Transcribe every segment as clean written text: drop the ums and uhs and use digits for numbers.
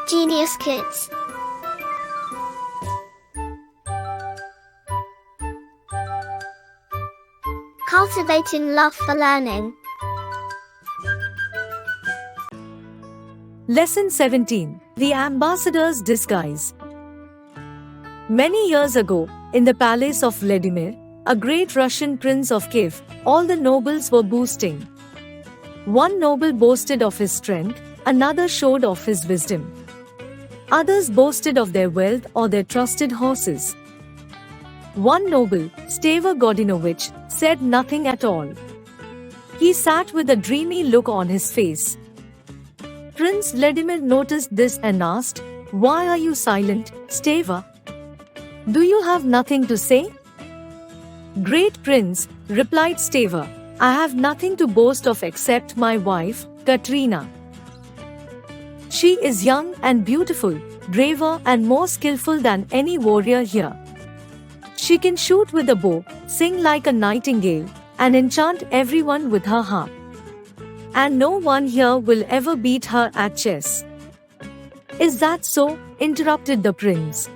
Genius Kids. Cultivating love for learning. Lesson 17. The Ambassador's Disguise. Many years ago, in the palace of Vladimir, a great Russian prince of Kiev, all the nobles were boasting. One noble boasted of his strength, another showed off his wisdom. Others boasted of their wealth or their trusted horses. One noble, Steva Godinovich, said nothing at all. He sat with a dreamy look on his face. Prince Vladimir noticed this and asked, "Why are you silent, Steva? Do you have nothing to say?" "Great prince," replied Steva, "I have nothing to boast of except my wife, Katrina. She is young and beautiful, braver and more skillful than any warrior here. She can shoot with a bow, sing like a nightingale, and enchant everyone with her harp. And no one here will ever beat her at chess." "Is that so?" interrupted the prince.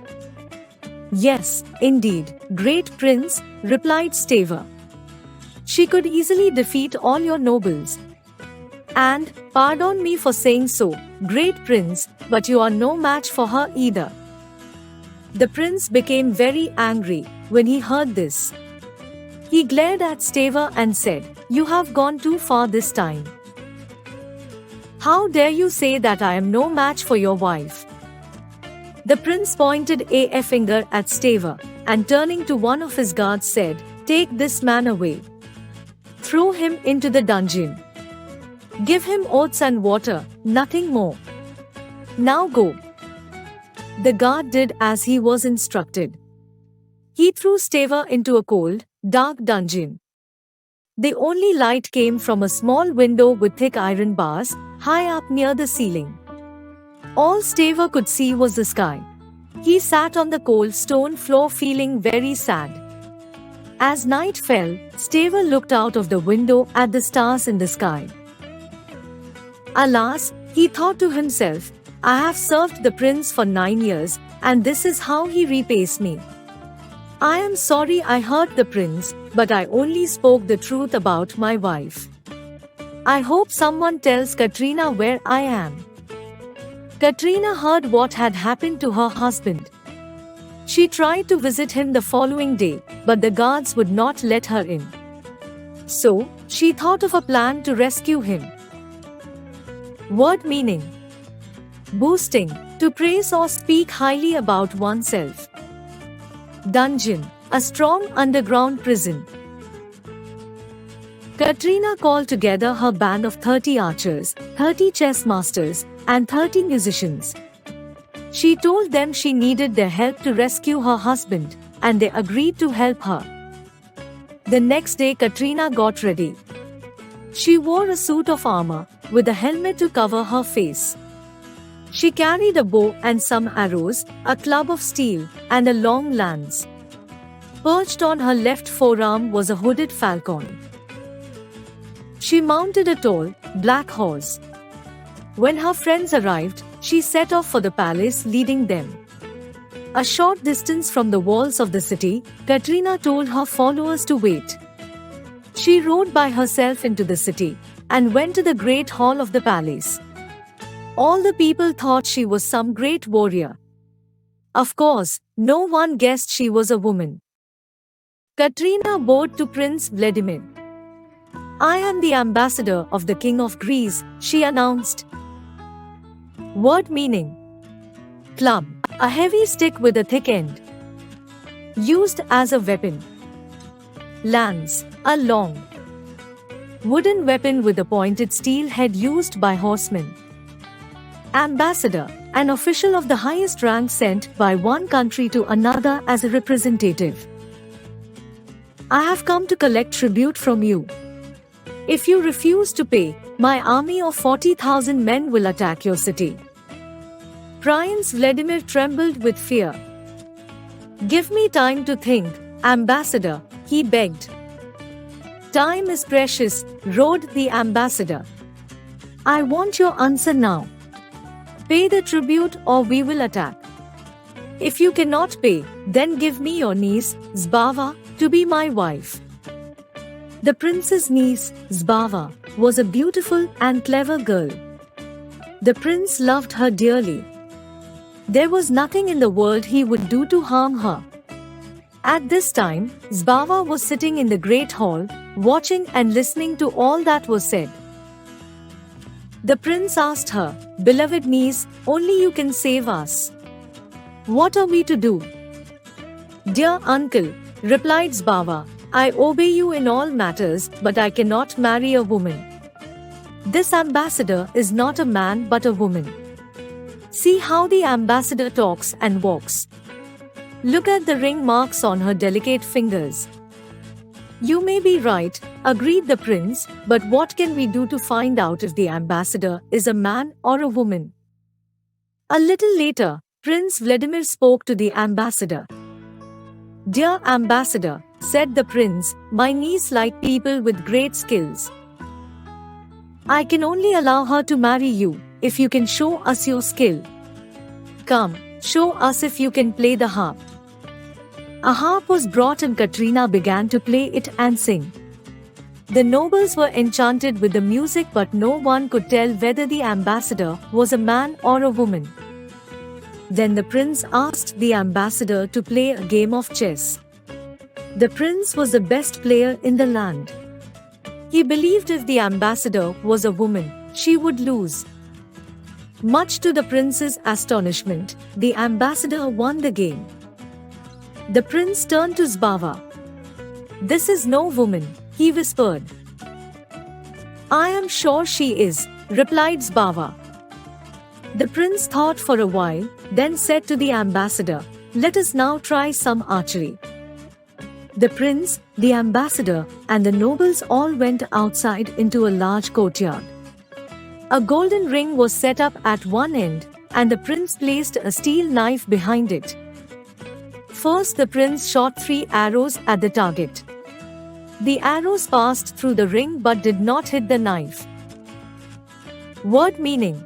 "Yes, indeed, great prince," replied Steva. "She could easily defeat all your nobles. And, pardon me for saying so, great prince, but you are no match for her either." The prince became very angry when he heard this. He glared at Steva and said, "You have gone too far this time. How dare you say that I am no match for your wife?" The prince pointed a finger at Steva, and turning to one of his guards said, "Take this man away. Throw him into the dungeon. Give him oats and water, nothing more. Now go." The guard did as he was instructed. He threw Steva into a cold, dark dungeon. The only light came from a small window with thick iron bars, high up near the ceiling. All Steva could see was the sky. He sat on the cold stone floor feeling very sad. As night fell, Steva looked out of the window at the stars in the sky. Alas, he thought to himself, "I have served the prince for 9 years, and this is how he repays me. I am sorry I hurt the prince, but I only spoke the truth about my wife. I hope someone tells Katrina where I am." Katrina heard what had happened to her husband. She tried to visit him the following day, but the guards would not let her in. So, she thought of a plan to rescue him. Word meaning: boasting, to praise or speak highly about oneself. Dungeon, a strong underground prison. Katrina called together her band of 30 archers, 30 chess masters, and 30 musicians. She told them she needed their help to rescue her husband, and they agreed to help her. The next day Katrina got ready. She wore a suit of armor, with a helmet to cover her face. She carried a bow and some arrows, a club of steel, and a long lance. Perched on her left forearm was a hooded falcon. She mounted a tall, black horse. When her friends arrived, she set off for the palace, leading them. A short distance from the walls of the city, Katrina told her followers to wait. She rode by herself into the city, and went to the great hall of the palace. All the people thought she was some great warrior. Of course, no one guessed she was a woman. Katrina bowed to Prince Vladimir. "I am the ambassador of the King of Greece," she announced. Word meaning: club, a heavy stick with a thick end. Used as a weapon. Lance, a long, wooden weapon with a pointed steel head used by horsemen. Ambassador, an official of the highest rank sent by one country to another as a representative. "I have come to collect tribute from you. If you refuse to pay, my army of 40,000 men will attack your city." Prince Vladimir trembled with fear. "Give me time to think, Ambassador," he begged. "Time is precious," roared the ambassador. "I want your answer now." Pay the tribute or we will attack. If you cannot pay, then give me your niece, Zbava, to be my wife. The prince's niece, Zbava, was a beautiful and clever girl. The prince loved her dearly. There was nothing in the world he would do to harm her. At this time, Zbava was sitting in the great hall, watching and listening to all that was said. The prince asked her, "Beloved niece, only you can save us. What are we to do?" "Dear uncle," replied Zbava, "I obey you in all matters, but I cannot marry a woman. This ambassador is not a man but a woman. See how the ambassador talks and walks. Look at the ring marks on her delicate fingers." "You may be right," agreed the prince, "but what can we do to find out if the ambassador is a man or a woman?" A little later, Prince Vladimir spoke to the ambassador. "Dear ambassador," said the prince, "my niece likes people with great skills. I can only allow her to marry you if you can show us your skill. Come, show us if you can play the harp." A harp was brought and Katrina began to play it and sing. The nobles were enchanted with the music, but no one could tell whether the ambassador was a man or a woman. Then the prince asked the ambassador to play a game of chess. The prince was the best player in the land. He believed if the ambassador was a woman, she would lose. Much to the prince's astonishment, the ambassador won the game. The prince turned to Zbava. "This is no woman," he whispered. "I am sure she is," replied Zbava. The prince thought for a while, then said to the ambassador, "Let us now try some archery." The prince, the ambassador, and the nobles all went outside into a large courtyard. A golden ring was set up at one end, and the prince placed a steel knife behind it. First, the prince shot 3 arrows at the target. The arrows passed through the ring but did not hit the knife. Word meaning: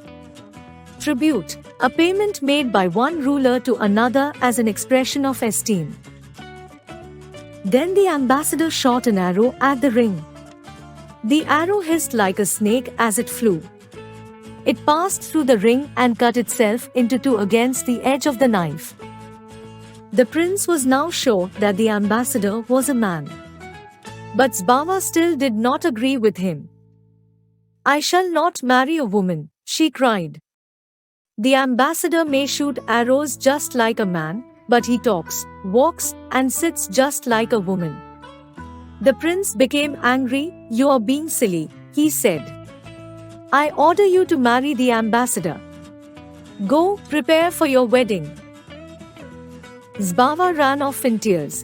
tribute, a payment made by one ruler to another as an expression of esteem. Then the ambassador shot an arrow at the ring. The arrow hissed like a snake as it flew. It passed through the ring and cut itself into 2 against the edge of the knife. The prince was now sure that the ambassador was a man. But Zbava still did not agree with him. "I shall not marry a woman," she cried. "The ambassador may shoot arrows just like a man, but he talks, walks, and sits just like a woman." The prince became angry. "You are being silly," he said. "I order you to marry the ambassador. Go, prepare for your wedding." Zbava ran off in tears.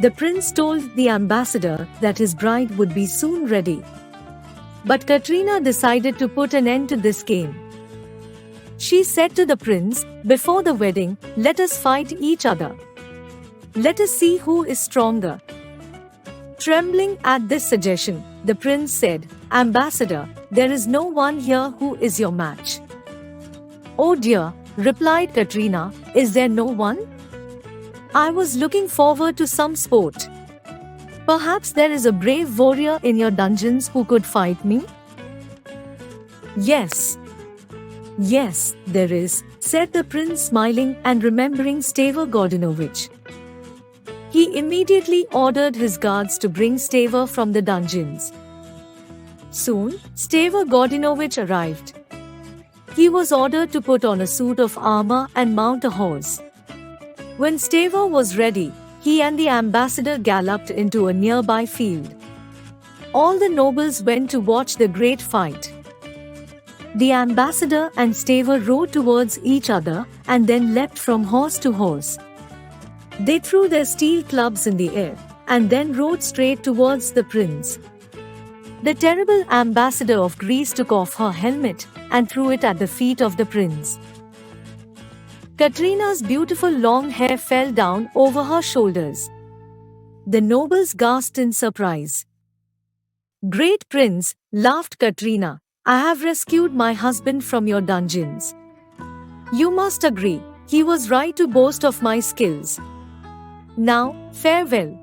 The prince told the ambassador that his bride would be soon ready. But Katrina decided to put an end to this game. She said to the prince, "Before the wedding, let us fight each other. Let us see who is stronger." Trembling at this suggestion, the prince said, "Ambassador, there is no one here who is your match." "Oh dear," replied Katrina, "is there no one? I was looking forward to some sport. Perhaps there is a brave warrior in your dungeons who could fight me?" Yes, there is," said the prince, smiling and remembering Stavor Gordinovich. He immediately ordered his guards to bring Stavor from the dungeons. Soon, Stavor Gordinovich arrived. He was ordered to put on a suit of armor and mount a horse. When Stavor was ready, he and the ambassador galloped into a nearby field. All the nobles went to watch the great fight. The ambassador and Stavor rode towards each other and then leapt from horse to horse. They threw their steel clubs in the air and then rode straight towards the prince. The terrible ambassador of Greece took off her helmet and threw it at the feet of the prince. Katrina's beautiful long hair fell down over her shoulders. The nobles gasped in surprise. "Great prince," laughed Katrina, "I have rescued my husband from your dungeons. You must agree, he was right to boast of my skills. Now, farewell.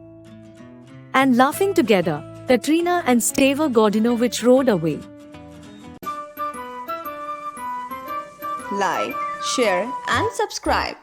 And laughing together, Katrina and Stavor Godinovich rode away. Like, share and subscribe.